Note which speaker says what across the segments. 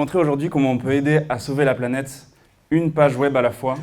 Speaker 1: montrer aujourd'hui comment on peut aider à sauver la planète une page web à la fois.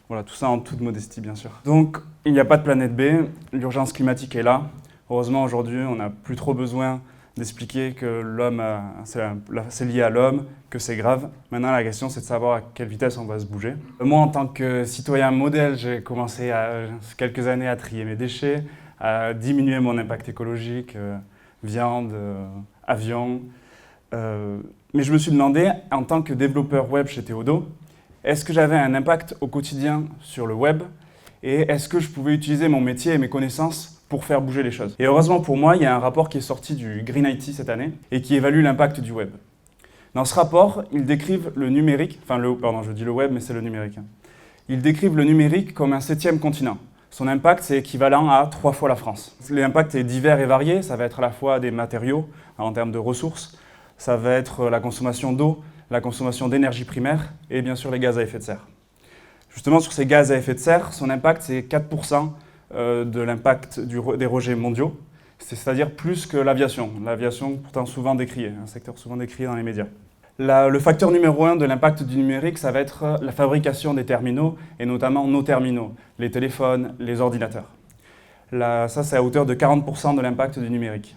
Speaker 1: Voilà, tout ça en toute modestie, bien sûr. Donc, il n'y a pas de planète B, l'urgence climatique est là. Heureusement, aujourd'hui, on n'a plus trop besoin d'expliquer que l'homme, c'est lié à l'homme, que c'est grave. Maintenant, la question, c'est de savoir à quelle vitesse on va se bouger. Moi, en tant que citoyen modèle, j'ai commencé quelques années à trier mes déchets, à diminuer mon impact écologique, viande, avion. Mais je me suis demandé, en tant que développeur web chez Théodo, est-ce que j'avais un impact au quotidien sur le web et est-ce que je pouvais utiliser mon métier et mes connaissanses pour faire bouger les choses. Et heureusement pour moi, il y a un rapport qui est sorti du Green IT cette année et qui évalue l'impact du web. Dans ce rapport, ils décrivent le numérique, je dis le web, mais c'est le numérique. Ils décrivent le numérique comme un 7e continent. Son impact, c'est équivalent à 3 fois la France. L'impact est divers et varié, ça va être à la fois des matériaux, en termes de ressources, ça va être la consommation d'eau, la consommation d'énergie primaire et bien sûr les gaz à effet de serre. Justement, sur ces gaz à effet de serre, son impact, c'est 4% de l'impact des rejets mondiaux, c'est-à-dire plus que l'aviation. L'aviation, pourtant souvent décriée, un secteur souvent décrié dans les médias. Le facteur numéro 1 de l'impact du numérique, ça va être la fabrication des terminaux, et notamment nos terminaux, les téléphones, les ordinateurs. Ça, c'est à hauteur de 40% de l'impact du numérique.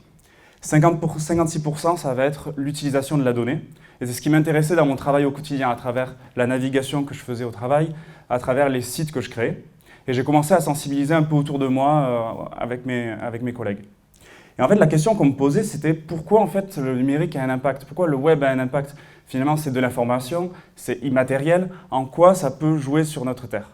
Speaker 1: 56%, ça va être l'utilisation de la donnée. Et c'est ce qui m'intéressait dans mon travail au quotidien, à travers la navigation que je faisais au travail, à travers les sites que je créais. Et j'ai commencé à sensibiliser un peu autour de moi avec mes collègues. Et en fait, la question qu'on me posait, c'était pourquoi en fait, le numérique a un impact? Pourquoi le web a un impact? Finalement, c'est de l'information, c'est immatériel. En quoi ça peut jouer sur notre Terre?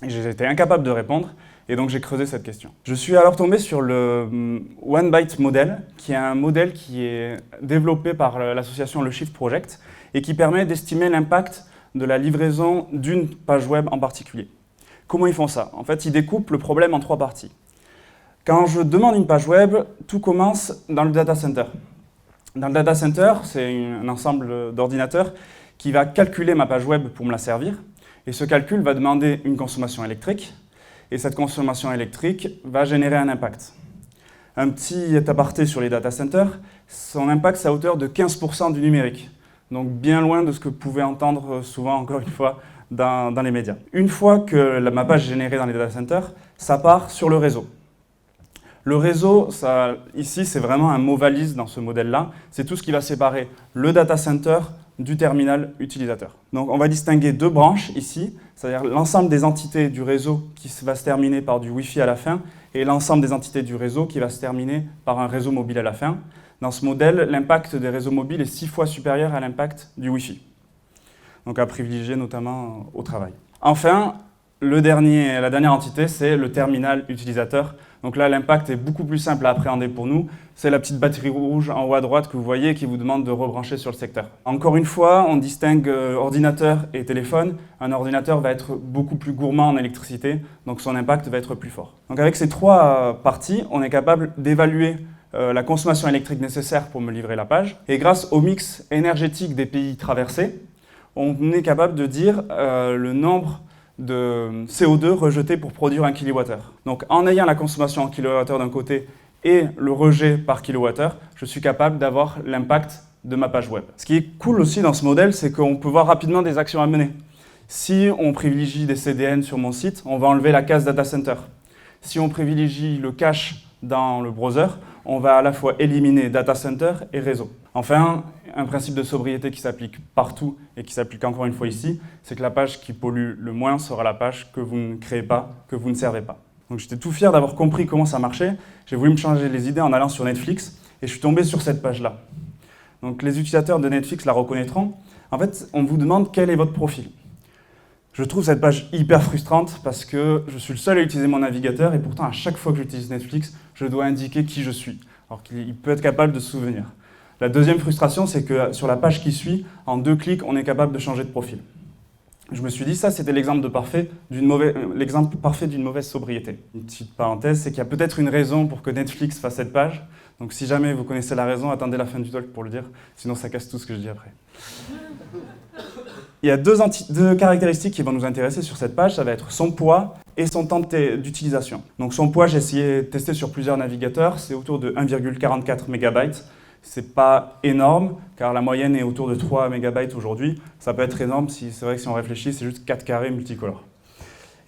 Speaker 1: Et j'étais incapable de répondre. Et donc, j'ai creusé cette question. Je suis alors tombé sur le One Byte Model, qui est un modèle qui est développé par l'association Le Shift Project et qui permet d'estimer l'impact de la livraison d'une page web en particulier. Comment ils font ça? En fait, ils découpent le problème en 3 parties. Quand je demande une page web, tout commence dans le data center. Dans le data center, c'est un ensemble d'ordinateurs qui va calculer ma page web pour me la servir. Et ce calcul va demander une consommation électrique. Et cette consommation électrique va générer un impact. Un petit aparté sur les data centers, son impact c'est à hauteur de 15% du numérique. Donc bien loin de ce que vous pouvez entendre souvent, encore une fois, dans les médias. Une fois que ma page est générée dans les data centers, ça part sur le réseau. Le réseau, ici, c'est vraiment un mot valise dans ce modèle-là. C'est tout ce qui va séparer le data center du terminal utilisateur. Donc on va distinguer 2 branches ici, c'est-à-dire l'ensemble des entités du réseau qui va se terminer par du Wi-Fi à la fin et l'ensemble des entités du réseau qui va se terminer par un réseau mobile à la fin. Dans ce modèle, l'impact des réseaux mobiles est 6 fois supérieur à l'impact du Wi-Fi. Donc à privilégier notamment au travail. Enfin, la dernière entité, c'est le terminal utilisateur. Donc là, l'impact est beaucoup plus simple à appréhender pour nous. C'est la petite batterie rouge en haut à droite que vous voyez qui vous demande de rebrancher sur le secteur. Encore une fois, on distingue ordinateur et téléphone. Un ordinateur va être beaucoup plus gourmand en électricité, donc son impact va être plus fort. Donc avec ces 3 parties, on est capable d'évaluer la consommation électrique nécessaire pour me livrer la page. Et grâce au mix énergétique des pays traversés, on est capable de dire le nombre de CO2 rejeté pour produire 1 kWh. Donc en ayant la consommation en kWh d'un côté et le rejet par kWh, je suis capable d'avoir l'impact de ma page web. Ce qui est cool aussi dans ce modèle, c'est qu'on peut voir rapidement des actions à mener. Si on privilégie des CDN sur mon site, on va enlever la case data center. Si on privilégie le cache dans le browser, on va à la fois éliminer data center et réseau. Enfin, un principe de sobriété qui s'applique partout et qui s'applique encore une fois ici, c'est que la page qui pollue le moins sera la page que vous ne créez pas, que vous ne servez pas. Donc j'étais tout fier d'avoir compris comment ça marchait. J'ai voulu me changer les idées en allant sur Netflix et je suis tombé sur cette page-là. Donc les utilisateurs de Netflix la reconnaîtront. En fait, on vous demande quel est votre profil. Je trouve cette page hyper frustrante parce que je suis le seul à utiliser mon navigateur et pourtant à chaque fois que j'utilise Netflix, je dois indiquer qui je suis, alors qu'il peut être capable de se souvenir. La deuxième frustration, c'est que sur la page qui suit, en 2 clics, on est capable de changer de profil. Je me suis dit, ça c'était l'exemple parfait d'une mauvaise sobriété. Une petite parenthèse, c'est qu'il y a peut-être une raison pour que Netflix fasse cette page. Donc si jamais vous connaissez la raison, attendez la fin du talk pour le dire, sinon ça casse tout ce que je dis après. Il y a 2 caractéristiques qui vont nous intéresser sur cette page, ça va être son poids et son temps d'utilisation. Donc son poids, j'ai essayé de tester sur plusieurs navigateurs, c'est autour de 1,44 MB. c'est pas énorme, car la moyenne est autour de 3 MB aujourd'hui. Ça peut être énorme, c'est vrai que si on réfléchit, c'est juste 4 carrés multicolores.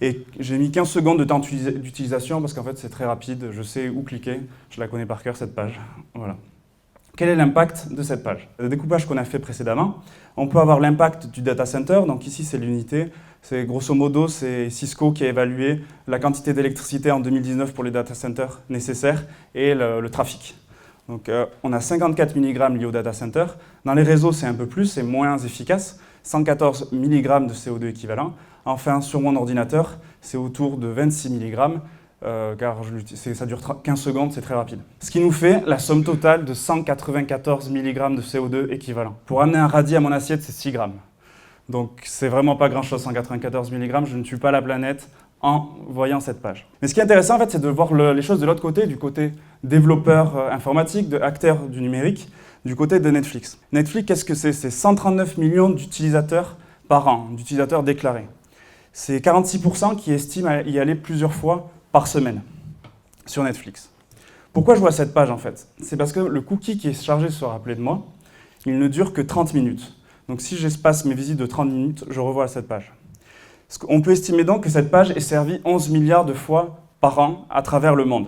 Speaker 1: Et j'ai mis 15 secondes de temps d'utilisation parce qu'en fait c'est très rapide, je sais où cliquer, je la connais par cœur cette page. Voilà. Quel est l'impact de cette page? Le découpage qu'on a fait précédemment, on peut avoir l'impact du data center, donc ici c'est l'unité, c'est grosso modo c'est Cisco qui a évalué la quantité d'électricité en 2019 pour les data centers nécessaires et le trafic. Donc on a 54 mg liés au data center, dans les réseaux c'est un peu plus, c'est moins efficace, 114 mg de CO2 équivalent. Enfin, sur mon ordinateur, c'est autour de 26 mg, car ça dure 15 secondes, c'est très rapide. Ce qui nous fait la somme totale de 194 mg de CO2 équivalent. Pour amener un radis à mon assiette, c'est 6 grammes. Donc c'est vraiment pas grand-chose, 194 mg, je ne tue pas la planète en voyant cette page. Mais ce qui est intéressant, en fait, c'est de voir les choses de l'autre côté, du côté développeur informatique, de acteur du numérique, du côté de Netflix. Netflix, qu'est-ce que c'est? C'est 139 millions d'utilisateurs par an, d'utilisateurs déclarés. C'est 46% qui estiment y aller plusieurs fois par semaine sur Netflix. Pourquoi je vois cette page en fait? C'est parce que le cookie qui est chargé de se rappeler de moi, il ne dure que 30 minutes. Donc si j'espace mes visites de 30 minutes, je revois cette page. On peut estimer donc que cette page est servie 11 milliards de fois par an à travers le monde.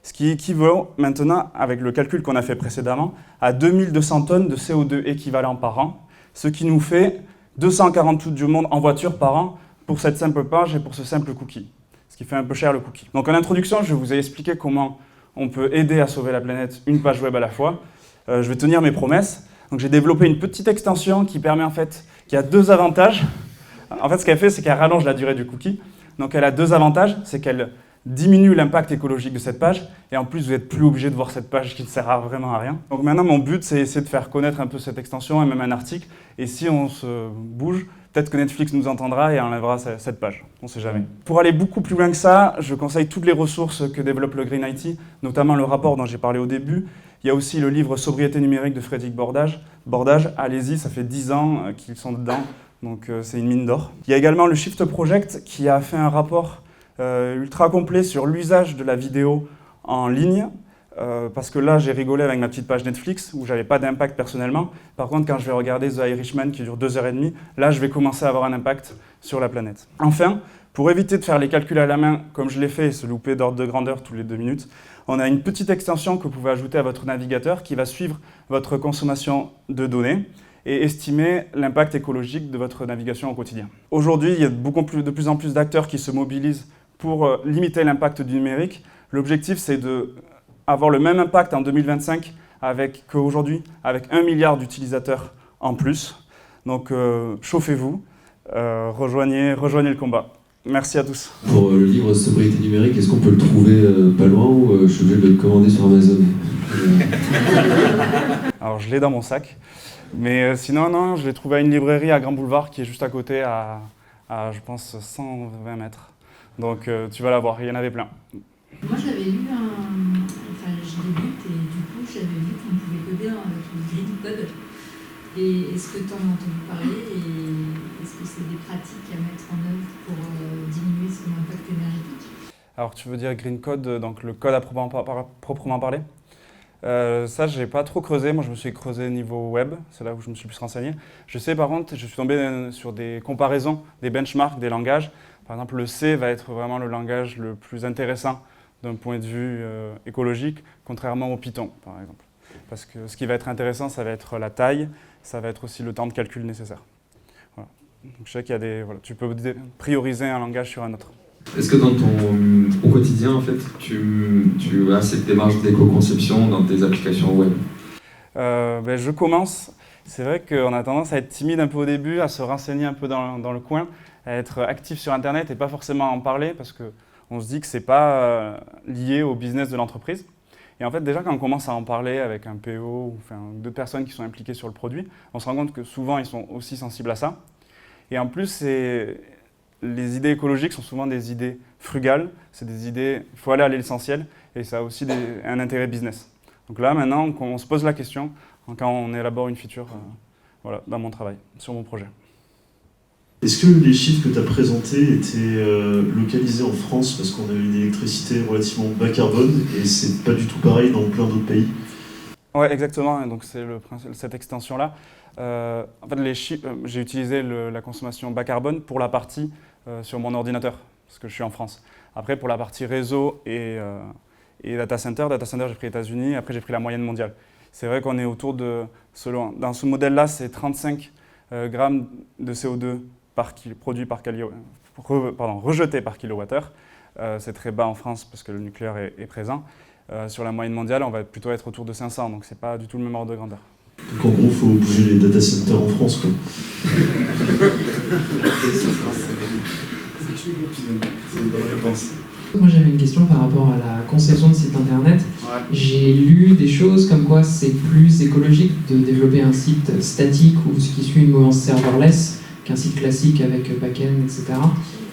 Speaker 1: Ce qui équivaut maintenant, avec le calcul qu'on a fait précédemment, à 2200 tonnes de CO2 équivalent par an, ce qui nous fait 240 tours du monde en voiture par an pour cette simple page et pour ce simple cookie, ce qui fait un peu cher le cookie. Donc en introduction, je vous ai expliqué comment on peut aider à sauver la planète une page web à la fois. Je vais tenir mes promesses. Donc j'ai développé une petite extension qui permet en fait, qui a deux avantages. En fait, ce qu'elle fait, c'est qu'elle rallonge la durée du cookie. Donc elle a deux avantages, c'est qu'elle diminue l'impact écologique de cette page, et en plus, vous n'êtes plus obligé de voir cette page qui ne sert vraiment à rien. Donc maintenant, mon but, c'est essayer de faire connaître un peu cette extension et même un article. Et si on se bouge, peut-être que Netflix nous entendra et enlèvera cette page. On ne sait jamais. Pour aller beaucoup plus loin que ça, je conseille toutes les ressources que développe le Green IT, notamment le rapport dont j'ai parlé au début. Il y a aussi le livre Sobriété numérique de Frédéric Bordage. Allez-y, ça fait 10 ans qu'ils sont dedans, donc c'est une mine d'or. Il y a également le Shift Project qui a fait un rapport ultra complet sur l'usage de la vidéo en ligne, parce que là, j'ai rigolé avec ma petite page Netflix, où j'avais pas d'impact personnellement. Par contre, quand je vais regarder The Irishman, qui dure 2h30, là, je vais commencer à avoir un impact sur la planète. Enfin, pour éviter de faire les calculs à la main, comme je l'ai fait, et se louper d'ordre de grandeur tous les 2 minutes, on a une petite extension que vous pouvez ajouter à votre navigateur qui va suivre votre consommation de données et estimer l'impact écologique de votre navigation au quotidien. Aujourd'hui, il y a de plus en plus d'acteurs qui se mobilisent pour limiter l'impact du numérique. L'objectif, c'est d'avoir le même impact en 2025 qu'aujourd'hui, avec 1 milliard d'utilisateurs en plus. Donc, chauffez-vous, rejoignez le combat. Merci à tous.
Speaker 2: Pour le livre Sobriété numérique, est-ce qu'on peut le trouver pas loin ou je suis obligé de le commander sur Amazon?
Speaker 1: Alors, je l'ai dans mon sac. Mais sinon, non, je l'ai trouvé à une librairie à Grand Boulevard qui est juste à côté, à je pense, 120 mètres. Donc tu vas la voir, il y en avait plein.
Speaker 3: Moi j'avais lu enfin je débute et du coup j'avais vu qu'on pouvait coder avec le Green Code. Et est-ce que tu en as entendu parler et est-ce que c'est des pratiques à mettre en œuvre pour diminuer son impact énergétique?
Speaker 1: Alors tu veux dire Green Code, donc le code à proprement parler? Ça, je n'ai pas trop creusé. Moi, je me suis creusé niveau web. C'est là où je me suis plus renseigné. Je sais, par contre, je suis tombé sur des comparaisons, des benchmarks, des langages. Par exemple, le C va être vraiment le langage le plus intéressant d'un point de vue écologique, contrairement au Python, par exemple. Parce que ce qui va être intéressant, ça va être la taille, ça va être aussi le temps de calcul nécessaire. Voilà. Donc, je sais qu'il y a tu peux prioriser un langage sur un autre.
Speaker 2: Est-ce que dans au quotidien, en fait, tu as cette démarche d'éco-conception dans tes applications web?
Speaker 1: Je commence. C'est vrai qu'on a tendance à être timide un peu au début, à se renseigner un peu dans le coin, à être actif sur Internet et pas forcément en parler parce qu'on se dit que ce n'est pas lié au business de l'entreprise. Et en fait, déjà, quand on commence à en parler avec un PO ou d'autres personnes qui sont impliquées sur le produit, on se rend compte que souvent, ils sont aussi sensibles à ça. Et en plus, les idées écologiques sont souvent des idées frugales, c'est des idées, il faut aller à l'essentiel, et ça a aussi un intérêt business. Donc là, maintenant, on se pose la question, quand on élabore une feature dans mon travail, sur mon projet.
Speaker 4: Est-ce que les chiffres que tu as présentés étaient localisés en France parce qu'on a une électricité relativement bas carbone, et c'est pas du tout pareil dans plein d'autres pays?
Speaker 1: Ouais, exactement. Et donc c'est cette extension-là. En fait, j'ai utilisé la consommation bas carbone pour la partie sur mon ordinateur, parce que je suis en France. Après, pour la partie réseau et data center, j'ai pris les États-Unis. Après, j'ai pris la moyenne mondiale. C'est vrai qu'on est autour de, dans ce modèle-là, c'est 35 grammes de CO2 rejeté par kilowattheure. C'est très bas en France parce que le nucléaire est présent. Sur la moyenne mondiale, on va plutôt être autour de 500, donc c'est pas du tout le même ordre de grandeur.
Speaker 4: Donc en gros, il faut bouger les data centers en France, quoi. C'est une bonne réponse.
Speaker 5: Moi j'avais une question par rapport à la conception de site internet. Ouais. J'ai lu des choses comme quoi c'est plus écologique de développer un site statique ou ce qui suit une mouvance serverless qu'un site classique avec backend, etc.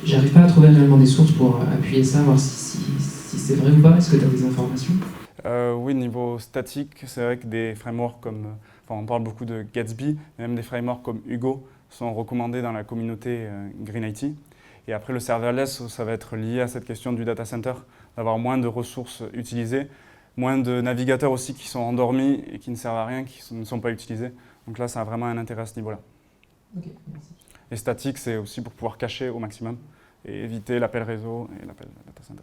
Speaker 5: J'arrive pas à trouver réellement des sources pour appuyer ça, voir si c'est vrai ou pas. Est-ce que tu as des informations ?
Speaker 1: Oui, niveau statique, c'est vrai que des frameworks comme, on parle beaucoup de Gatsby, mais même des frameworks comme Hugo sont recommandés dans la communauté Green IT. Et après, le serverless, ça va être lié à cette question du data center, d'avoir moins de ressources utilisées, moins de navigateurs aussi qui sont endormis et qui ne servent à rien, qui ne sont pas utilisés. Donc là, ça a vraiment un intérêt à ce niveau-là.
Speaker 5: Okay, merci.
Speaker 1: Et statique, c'est aussi pour pouvoir cacher au maximum et éviter l'appel réseau et l'appel data center.